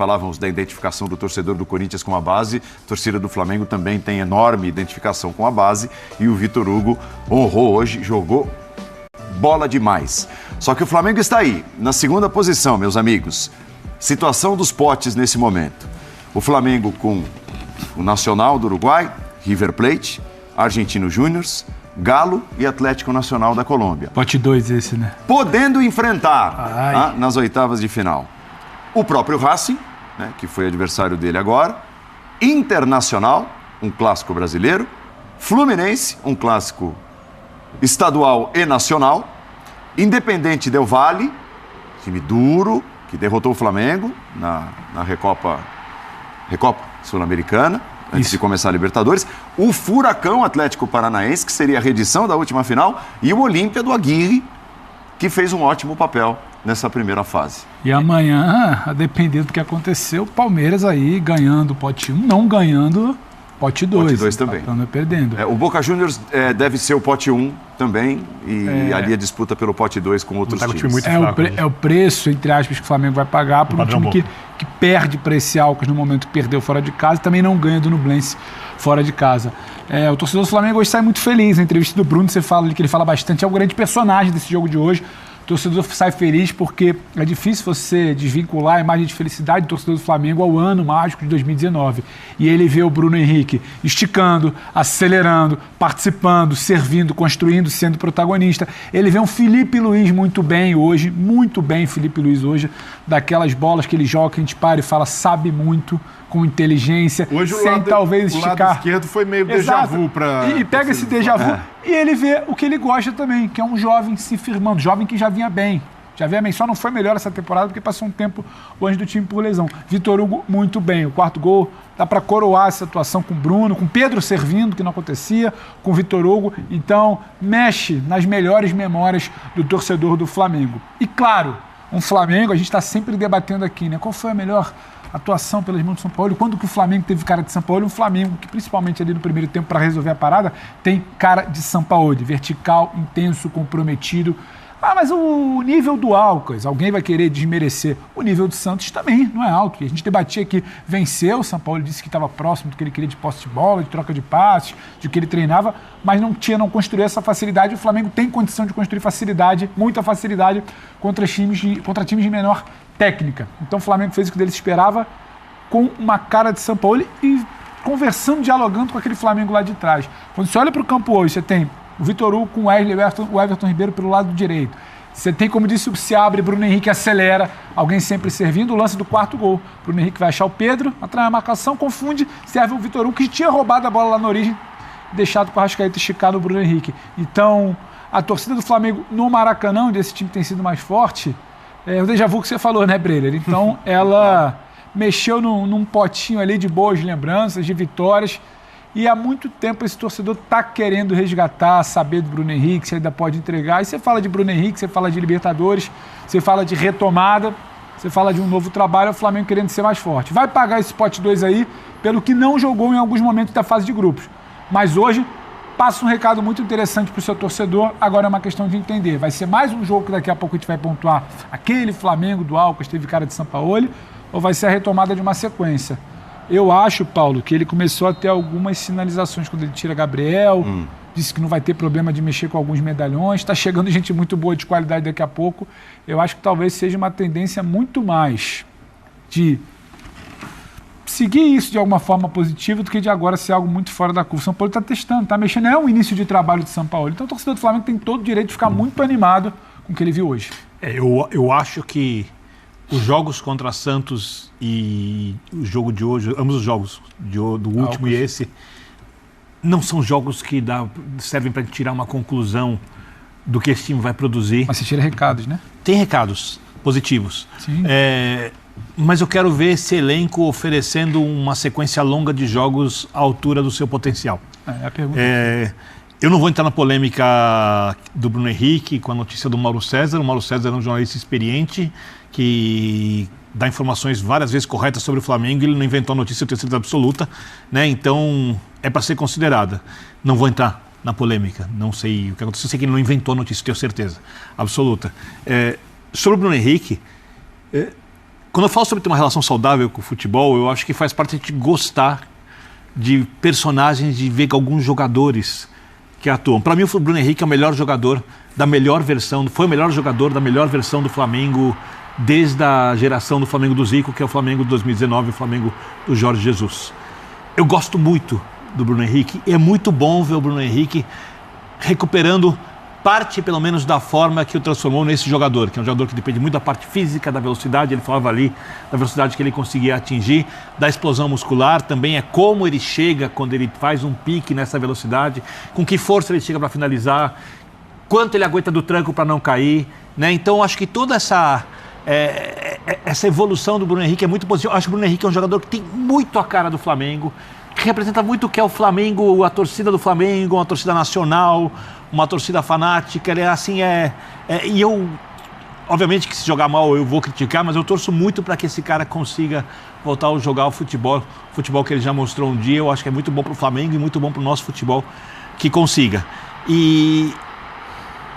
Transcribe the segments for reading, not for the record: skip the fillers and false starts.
falávamos da identificação do torcedor do Corinthians com a base, a torcida do Flamengo também tem enorme identificação com a base e o Vitor Hugo honrou hoje, jogou bola demais. Só que o Flamengo está aí, na segunda posição, meus amigos. Situação dos potes nesse momento. O Flamengo com o Nacional do Uruguai, River Plate, Argentino Júnior, Galo e Atlético Nacional da Colômbia. Pote 2 esse, né? Podendo enfrentar nas oitavas de final o próprio Racing, né, que foi adversário dele agora, Internacional, um clássico brasileiro, Fluminense, um clássico estadual e nacional, Independente Del Valle, time duro, que derrotou o Flamengo na Recopa Sul-Americana, antes de começar a Libertadores, o Furacão Atlético Paranaense, que seria a reedição da última final, e o Olímpia do Aguirre, que fez um ótimo papel nessa primeira fase. E amanhã, a depender do que aconteceu, o Palmeiras aí ganhando o pote 1, não ganhando pote 2. Pote 2 também. Então, perdendo. O Boca Juniors deve ser o pote 1 também, e ali a disputa pelo pote 2 com outros times. Muito fraco, é o preço, entre aspas, que o Flamengo vai pagar por um time que perde para esse Alcas no momento que perdeu fora de casa e também não ganha do Nublense fora de casa. O torcedor do Flamengo hoje sai muito feliz. Na entrevista do Bruno, você fala que ele fala bastante, é o grande personagem desse jogo de hoje. O torcedor sai feliz porque é difícil você desvincular a imagem de felicidade do torcedor do Flamengo ao ano mágico de 2019. E ele vê o Bruno Henrique esticando, acelerando, participando, servindo, construindo, sendo protagonista. Ele vê um Felipe Luiz muito bem hoje, Felipe Luiz hoje, daquelas bolas que ele joga, que a gente para e fala, sabe muito, com inteligência, hoje sem talvez esticar. O lado esquerdo foi meio déjà vu para... E pega esse déjà vu e ele vê o que ele gosta também, que é um jovem se firmando, jovem que já vinha bem. Só não foi melhor essa temporada porque passou um tempo longe do time por lesão. Vitor Hugo muito bem, o quarto gol dá para coroar essa atuação com o Bruno, com o Pedro servindo, que não acontecia, com o Vitor Hugo. Então, mexe nas melhores memórias do torcedor do Flamengo. E claro, um Flamengo, a gente está sempre debatendo aqui, né? Qual foi a melhor atuação pelas mãos do São Paulo? Quando que o Flamengo teve cara de São Paulo? Um Flamengo que, principalmente ali no primeiro tempo, para resolver a parada, tem cara de São Paulo, vertical, intenso, comprometido. Mas o nível do Alcas, alguém vai querer desmerecer. O nível do Santos também não é alto. E a gente debatia que venceu, o São Paulo disse que estava próximo do que ele queria de posse de bola, de troca de passes, de que ele treinava, mas não construiu essa facilidade. O Flamengo tem condição de construir facilidade, muita facilidade, contra times de menor técnica. Então o Flamengo fez o que dele se esperava, com uma cara de São Paulo e conversando, dialogando com aquele Flamengo lá de trás. Quando você olha para o campo hoje, você tem o Vitor Hugo com o Everton Ribeiro pelo lado direito. Você tem, como disse o Seabra, Bruno Henrique acelera, alguém sempre servindo. O lance do quarto gol. Bruno Henrique vai achar o Pedro, atrai a marcação, confunde, serve o Vitor Hugo, que tinha roubado a bola lá na origem, deixado para o Arrascaeta esticar no Bruno Henrique. Então, a torcida do Flamengo no Maracanã, onde esse time tem sido mais forte, o déjà vu que você falou, né, Breler? Então, ela mexeu num potinho ali de boas lembranças, de vitórias. E há muito tempo esse torcedor está querendo resgatar, saber do Bruno Henrique, se ainda pode entregar. E você fala de Bruno Henrique, você fala de Libertadores, você fala de retomada, você fala de um novo trabalho, o Flamengo querendo ser mais forte. Vai pagar esse pote 2 aí pelo que não jogou em alguns momentos da fase de grupos. Mas hoje passa um recado muito interessante para o seu torcedor, agora é uma questão de entender. Vai ser mais um jogo que daqui a pouco a gente vai pontuar aquele Flamengo do Alcas, teve cara de Sampaoli, ou vai ser a retomada de uma sequência? Eu acho, Paulo, que ele começou a ter algumas sinalizações quando ele tira Gabriel, disse que não vai ter problema de mexer com alguns medalhões, está chegando gente muito boa de qualidade daqui a pouco. Eu acho que talvez seja uma tendência muito mais de seguir isso de alguma forma positiva do que de agora ser algo muito fora da curva. O São Paulo está testando, está mexendo, é um início de trabalho de São Paulo. Então o torcedor do Flamengo tem todo o direito de ficar muito animado com o que ele viu hoje. Eu acho que os jogos contra Santos e o jogo de hoje, ambos os jogos, do último e esse, não são jogos que servem para tirar uma conclusão do que esse time vai produzir. Mas você tira recados, né? Tem recados positivos. Sim. Mas eu quero ver esse elenco oferecendo uma sequência longa de jogos à altura do seu potencial. É a pergunta. Eu não vou entrar na polêmica do Bruno Henrique com a notícia do Mauro César. O Mauro César é um jornalista experiente que dá informações várias vezes corretas sobre o Flamengo. Ele não inventou a notícia, eu tenho certeza absoluta, né? Então é para ser considerada. Não vou entrar na polêmica, não sei o que aconteceu. Eu sei que ele não inventou a notícia, tenho certeza absoluta. Sobre o Bruno Henrique, Quando eu falo sobre ter uma relação saudável com o futebol, eu acho que faz parte de gostar de personagens, de ver alguns jogadores que atuam. Para mim, o Bruno Henrique é o melhor jogador da melhor versão, foi o melhor jogador da melhor versão do Flamengo desde a geração do Flamengo do Zico, que é o Flamengo de 2019, o Flamengo do Jorge Jesus. Eu gosto muito do Bruno Henrique e é muito bom ver o Bruno Henrique recuperando parte, pelo menos, da forma que o transformou nesse jogador, que é um jogador que depende muito da parte física, da velocidade, ele falava ali da velocidade que ele conseguia atingir, da explosão muscular, também é como ele chega quando ele faz um pique nessa velocidade, com que força ele chega para finalizar, quanto ele aguenta do tranco para não cair, né? Então, acho que toda essa evolução do Bruno Henrique é muito positiva. Acho que o Bruno Henrique é um jogador que tem muito a cara do Flamengo, que representa muito o que é o Flamengo, a torcida do Flamengo, uma torcida nacional, uma torcida fanática, ele é assim, e eu, obviamente que se jogar mal eu vou criticar, mas eu torço muito para que esse cara consiga voltar a jogar o futebol que ele já mostrou um dia. Eu acho que é muito bom para o Flamengo e muito bom para o nosso futebol que consiga. E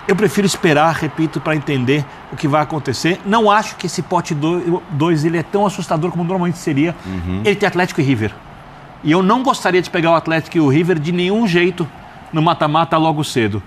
eu prefiro esperar, repito, para entender o que vai acontecer. Não acho que esse pote 2 ele é tão assustador como normalmente seria. Ele tem Atlético e River. E eu não gostaria de pegar o Atlético e o River de nenhum jeito no mata-mata logo cedo.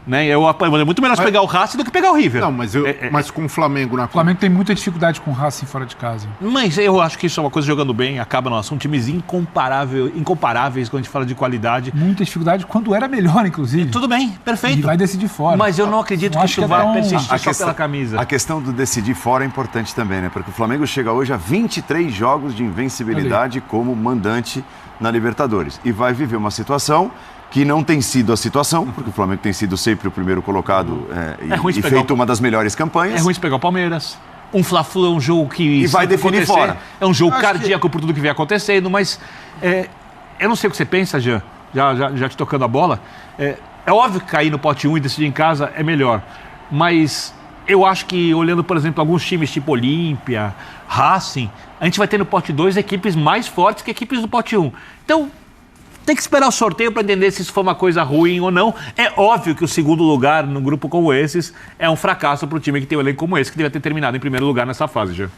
Né? É muito melhor pegar o Racing do que pegar o River. Não, mas com o Flamengo na... O Flamengo tem muita dificuldade com o Racing fora de casa. Mas eu acho que isso é uma coisa jogando bem, acaba não. São times incomparáveis quando a gente fala de qualidade. Muita dificuldade quando era melhor, inclusive. Tudo bem, perfeito. E vai decidir fora. Mas eu não acredito que isso vai persistir só pela camisa. A questão do decidir fora é importante também, né? Porque o Flamengo chega hoje a 23 jogos de invencibilidade como mandante na Libertadores. E vai viver uma situação que não tem sido a situação, porque o Flamengo tem sido sempre o primeiro colocado e feito uma das melhores campanhas. É ruim se pegar o Palmeiras. Um Fla-Flu é um jogo que vai definir fora. É um jogo cardíaco por tudo que vem acontecendo, mas eu não sei o que você pensa, Jean, já te tocando a bola. É óbvio que cair no pote 1 e decidir em casa é melhor, mas eu acho que, olhando, por exemplo, alguns times tipo Olímpia, Racing, a gente vai ter no pote 2 equipes mais fortes que equipes do pote 1. Então, tem que esperar o sorteio para entender se isso foi uma coisa ruim ou não. É óbvio que o segundo lugar num grupo como esses é um fracasso para o time que tem um elenco como esse, que devia ter terminado em primeiro lugar nessa fase, já.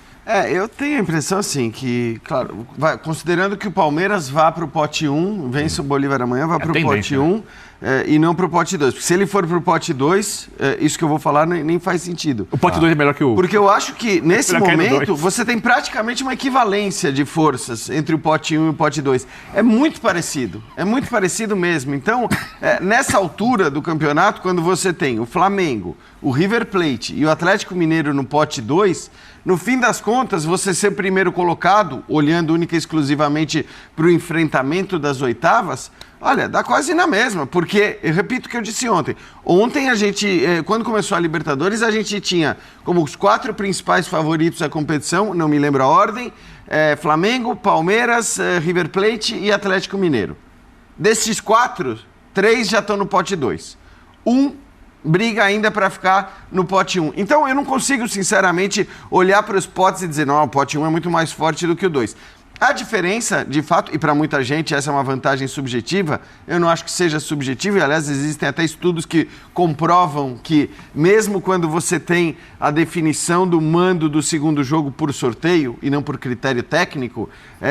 Eu tenho a impressão, assim, que, claro, considerando que o Palmeiras vá para o pote 1, vence o Bolívar amanhã, vai para o pote 1 e não para o pote 2. Porque se ele for para o pote 2, isso que eu vou falar nem faz sentido. O pote 2 é melhor que o... Porque eu acho que, nesse momento, você tem praticamente uma equivalência de forças entre o pote 1 e o pote 2. É muito parecido mesmo. Então, nessa altura do campeonato, quando você tem o Flamengo, o River Plate e o Atlético Mineiro no pote 2... No fim das contas, você ser primeiro colocado, olhando única e exclusivamente para o enfrentamento das oitavas, olha, dá quase na mesma, porque, eu repito o que eu disse ontem. Ontem a gente, quando começou a Libertadores, a gente tinha como os 4 principais favoritos da competição, não me lembro a ordem, Flamengo, Palmeiras, River Plate e Atlético Mineiro. Desses 4, 3 já estão no pote 2. Briga ainda para ficar no pote 1. Então, eu não consigo, sinceramente, olhar para os potes e dizer, não, o pote 1 é muito mais forte do que o 2. A diferença, de fato, e para muita gente essa é uma vantagem subjetiva, eu não acho que seja subjetiva, e aliás existem até estudos que comprovam que mesmo quando você tem a definição do mando do segundo jogo por sorteio e não por critério técnico,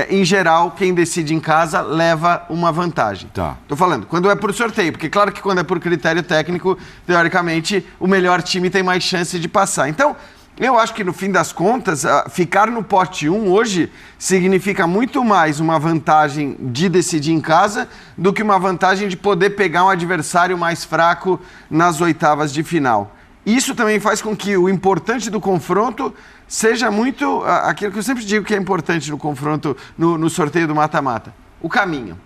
em geral quem decide em casa leva uma vantagem. Tô falando, quando é por sorteio, porque claro que quando é por critério técnico, teoricamente o melhor time tem mais chance de passar. Então, eu acho que, no fim das contas, ficar no pote 1 hoje significa muito mais uma vantagem de decidir em casa do que uma vantagem de poder pegar um adversário mais fraco nas oitavas de final. Isso também faz com que o importante do confronto seja muito aquilo que eu sempre digo que é importante no confronto, no sorteio do mata-mata: o caminho.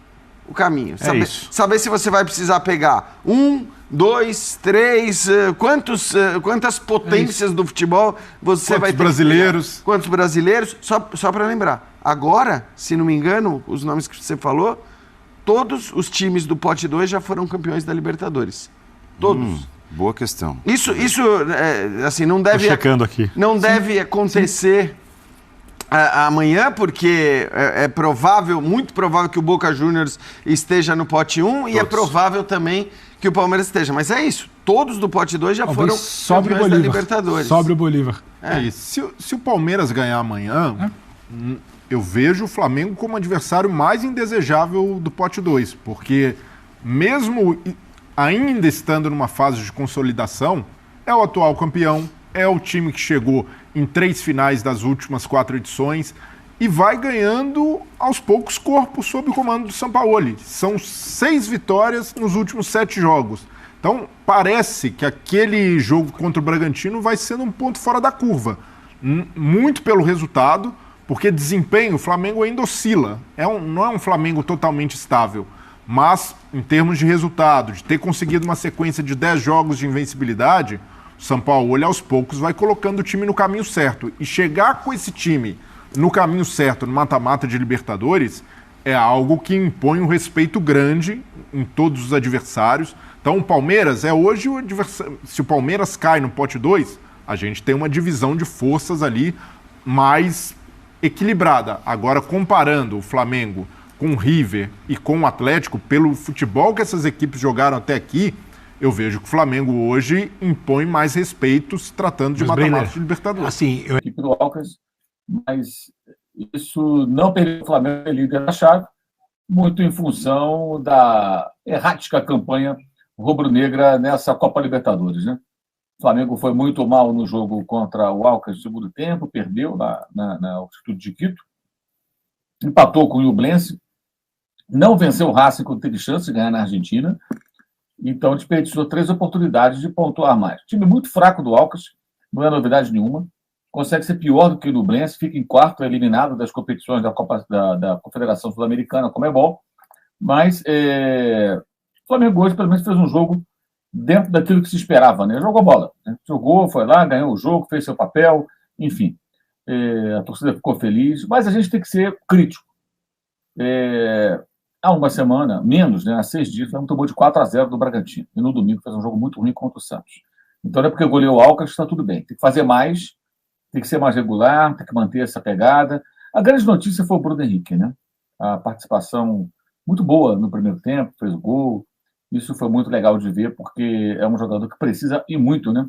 Saber se você vai precisar pegar 1, 2, 3, quantas potências do futebol você vai ter. Quantos brasileiros? Só para lembrar. Agora, se não me engano, os nomes que você falou, todos os times do pote 2 já foram campeões da Libertadores. Todos. Boa questão. Isso assim, não deve... Tô checando aqui. Não deve acontecer amanhã, porque é provável, muito provável que o Boca Juniors esteja no pote 1 e é provável também que o Palmeiras esteja. Mas é isso, todos do pote 2 já foram campeões da Libertadores. Sobre o Bolívar. Se o Palmeiras ganhar amanhã, eu vejo o Flamengo como adversário mais indesejável do pote 2, porque mesmo ainda estando numa fase de consolidação, é o atual campeão, é o time que chegou em 3 finais das últimas 4 edições e vai ganhando aos poucos corpo sob o comando do Sampaoli. São 6 vitórias nos últimos 7 jogos. Então, parece que aquele jogo contra o Bragantino vai sendo um ponto fora da curva. Muito pelo resultado, porque desempenho, o Flamengo ainda oscila. Não é um Flamengo totalmente estável. Mas, em termos de resultado, de ter conseguido uma sequência de 10 jogos de invencibilidade, o Sampaoli, aos poucos, vai colocando o time no caminho certo. E chegar com esse time no caminho certo, no mata-mata de Libertadores, é algo que impõe um respeito grande em todos os adversários. Então, o Palmeiras é hoje o adversário. Se o Palmeiras cai no pote 2, a gente tem uma divisão de forças ali mais equilibrada. Agora, comparando o Flamengo com o River e com o Atlético, pelo futebol que essas equipes jogaram até aqui, eu vejo que o Flamengo hoje impõe mais respeito se tratando de mata-mata de Libertadores. Assim, eu equipe do Alcas, mas isso não permite o Flamengo ser líder da chave, muito em função da errática campanha rubro-negra nessa Copa Libertadores, né? O Flamengo foi muito mal no jogo contra o Alcas no segundo tempo, perdeu na altitude de Quito, empatou com o Ñublense, não venceu o Racing quando teve chance de ganhar na Argentina, então desperdiçou 3 oportunidades de pontuar mais. Time muito fraco do Alcas, não é novidade nenhuma, consegue ser pior do que o Ñublense, fica em quarto, eliminado das competições da Copa da Confederação Sul-Americana, Conmebol, mas o Flamengo hoje pelo menos fez um jogo dentro daquilo que se esperava, né? Jogou bola, né? Jogou, foi lá, ganhou o jogo, fez seu papel, enfim. A torcida ficou feliz, mas a gente tem que ser crítico. Há uma semana, menos, né, há 6 dias, o Flamengo tomou de 4-0 do Bragantino, e no domingo fez um jogo muito ruim contra o Santos. Então não é porque goleou o Alcas que está tudo bem. Tem que fazer mais, tem que ser mais regular, tem que manter essa pegada. A grande notícia foi o Bruno Henrique, né? A participação muito boa no primeiro tempo, fez o gol. Isso foi muito legal de ver, porque é um jogador que precisa, e muito, né,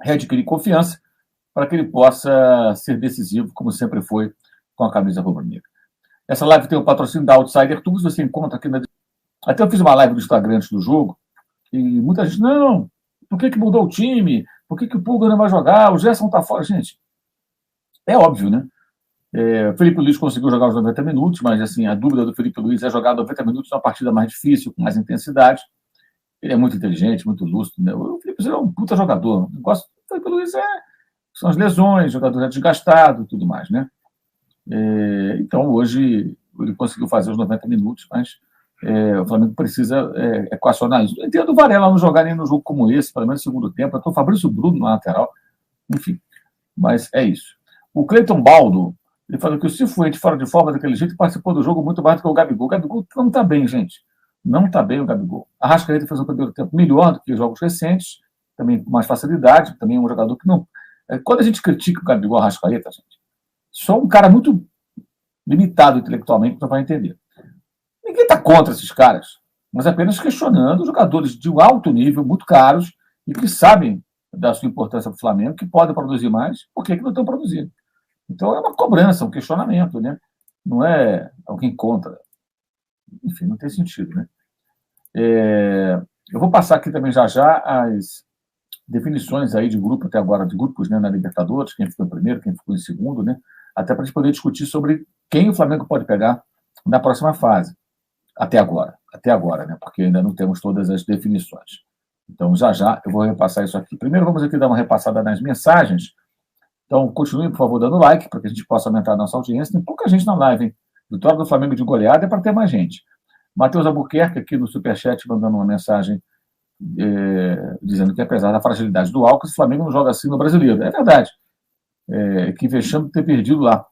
readquirir confiança para que ele possa ser decisivo, como sempre foi com a camisa rubro-negra. Essa live tem o patrocínio da Outsider Tools, você encontra aqui na... Até eu fiz uma live no Instagram antes do jogo, e muita gente, não, por que mudou o time? Por que o Pulga não vai jogar? O Gerson está fora. Gente, é óbvio, né? O Felipe Luiz conseguiu jogar os 90 minutos, mas assim, a dúvida do Felipe Luiz é jogar 90 minutos numa partida mais difícil, com mais intensidade. Ele é muito inteligente, muito lúcido, né? O Felipe Luiz é um puta jogador. O negócio do Felipe Luiz são as lesões, jogador desgastado e tudo mais, né? Então, hoje, ele conseguiu fazer os 90 minutos, mas o Flamengo precisa equacionar isso. Eu entendo o Varela não jogar nem num jogo como esse, pelo menos no segundo tempo. Até o Fabrício Bruno na lateral. Enfim, mas é isso. O Cleiton Baldo, ele falou que o Cifuente, fora de forma daquele jeito, participou do jogo muito mais do que o Gabigol. O Gabigol não está bem, gente. Não está bem o Gabigol. A Arrascaeta fez um primeiro tempo melhor do que os jogos recentes, também com mais facilidade, também é um jogador que não... Quando a gente critica o Gabigol, a Arrascaeta, gente, só um cara muito limitado intelectualmente não vai entender. Ninguém está contra esses caras, mas apenas questionando jogadores de um alto nível, muito caros, e que sabem da sua importância para o Flamengo, que podem produzir mais, por que não estão produzindo? Então é uma cobrança, um questionamento, né? Não é alguém contra. Enfim, não tem sentido, né? Eu vou passar aqui também já as definições aí de grupo até agora, de grupos, né, na Libertadores, quem ficou em primeiro, quem ficou em segundo, né? Até para a gente poder discutir sobre quem o Flamengo pode pegar na próxima fase. Até agora, né? Porque ainda não temos todas as definições. Então, já eu vou repassar isso aqui. Primeiro, vamos aqui dar uma repassada nas mensagens. Então, continue, por favor, dando like, para que a gente possa aumentar a nossa audiência. Tem pouca gente na live, hein? Vitória do Flamengo de goleada é para ter mais gente. Matheus Albuquerque, aqui no Superchat, mandando uma mensagem dizendo que, apesar da fragilidade do Alcas, o Flamengo não joga assim no Brasileiro. É verdade. Que vexame ter perdido lá.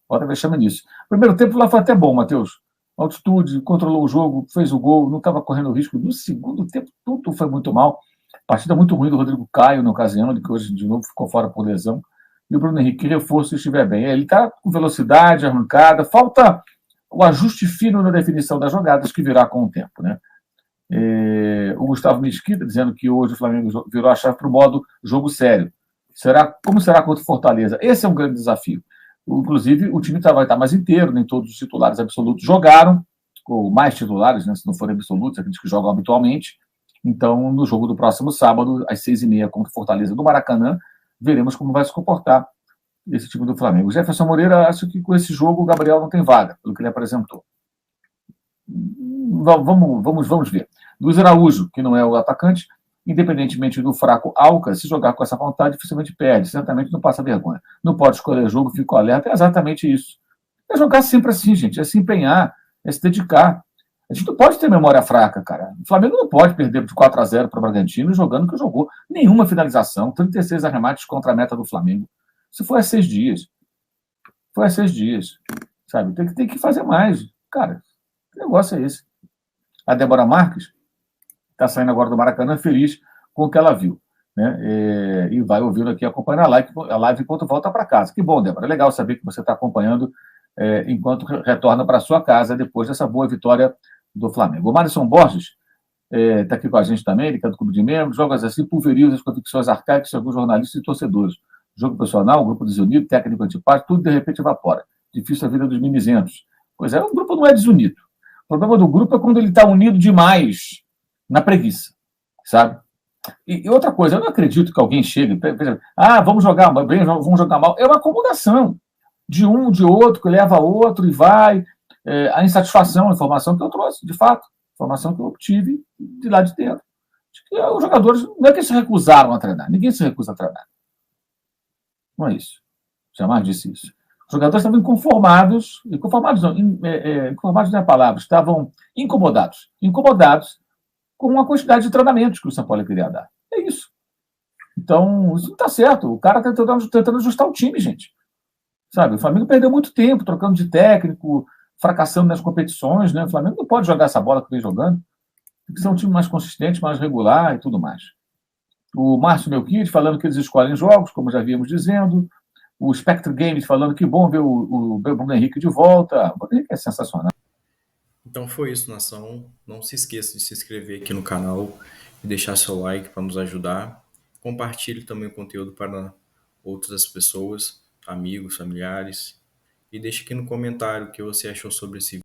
Bota vexame nisso. O primeiro tempo lá foi até bom, Matheus. Altitude, controlou o jogo, fez o gol, não estava correndo risco. No segundo tempo, tudo foi muito mal. Partida muito ruim do Rodrigo Caio, na ocasião, de que hoje, de novo, ficou fora por lesão. e o Bruno Henrique, reforço, se estiver bem. Ele está com velocidade, arrancada, falta o ajuste fino na definição das jogadas que virá com o tempo, né? O Gustavo Mesquita dizendo que hoje o Flamengo virou a chave para o modo jogo sério. Como será contra o Fortaleza? Esse é um grande desafio. Inclusive, o time vai estar mais inteiro, nem todos os titulares absolutos jogaram, ou mais titulares, né, se não forem absolutos, aqueles que jogam habitualmente. Então, no jogo do próximo sábado, às 6h30, contra o Fortaleza do Maracanã, veremos como vai se comportar esse time do Flamengo. O Jefferson Moreira, acho que com esse jogo o Gabriel não tem vaga, pelo que ele apresentou. Vamos ver. Luiz Araújo, que não é o atacante, independentemente do fraco Alca, se jogar com essa vontade, dificilmente perde, certamente não passa vergonha. Não pode escolher jogo, fico alerta, é exatamente isso. É jogar sempre assim, gente, é se empenhar, é se dedicar. A gente não pode ter memória fraca, cara. O Flamengo não pode perder de 4-0 para o Bragantino jogando o que jogou. Nenhuma finalização, 36 arremates contra a meta do Flamengo. Isso foi há 6 dias. Foi há 6 dias. Sabe? Tem que fazer mais. Cara, que negócio é esse? A Débora Marques está saindo agora do Maracanã feliz com o que ela viu, né? E vai ouvindo aqui, acompanhando a live enquanto volta para casa. Que bom, Débora. É legal saber que você está acompanhando enquanto retorna para sua casa depois dessa boa vitória do Flamengo. O Madison Borges está aqui com a gente também, ele é do Clube de Membros, jogos assim pulveriza as convicções arcaicas de alguns jornalistas e torcedores. Jogo profissional, grupo desunido, técnico antipático, tudo de repente evapora. Difícil a vida dos mimizentos. Pois é, o grupo não é desunido. O problema do grupo é quando ele está unido demais na preguiça, sabe? E outra coisa, eu não acredito que alguém chegue, vamos jogar bem, vamos jogar mal. É uma acomodação de um, de outro, que leva a outro e vai. A insatisfação, a informação que eu trouxe, de fato, informação que eu obtive de lá de dentro. Acho que os jogadores, não é que eles se recusaram a treinar, ninguém se recusa a treinar. Não é isso. Jamais disse isso. Os jogadores estavam inconformados não é a palavra, estavam incomodados com a quantidade de treinamentos que o São Paulo queria dar. É isso. Então, isso não está certo. O cara está tentando ajustar o time, gente. Sabe, o Flamengo perdeu muito tempo trocando de técnico, fracassando nas competições, né? O Flamengo não pode jogar essa bola que vem jogando. Tem que ser um time mais consistente, mais regular e tudo mais. O Márcio Melquide falando que eles escolhem jogos, como já víamos dizendo. O Spectre Games falando que bom ver o Bruno Henrique de volta. O Bruno Henrique é sensacional. Então foi isso, nação. Não se esqueça de se inscrever aqui no canal e deixar seu like para nos ajudar. Compartilhe também o conteúdo para outras pessoas, amigos, familiares. E deixe aqui no comentário o que você achou sobre esse vídeo.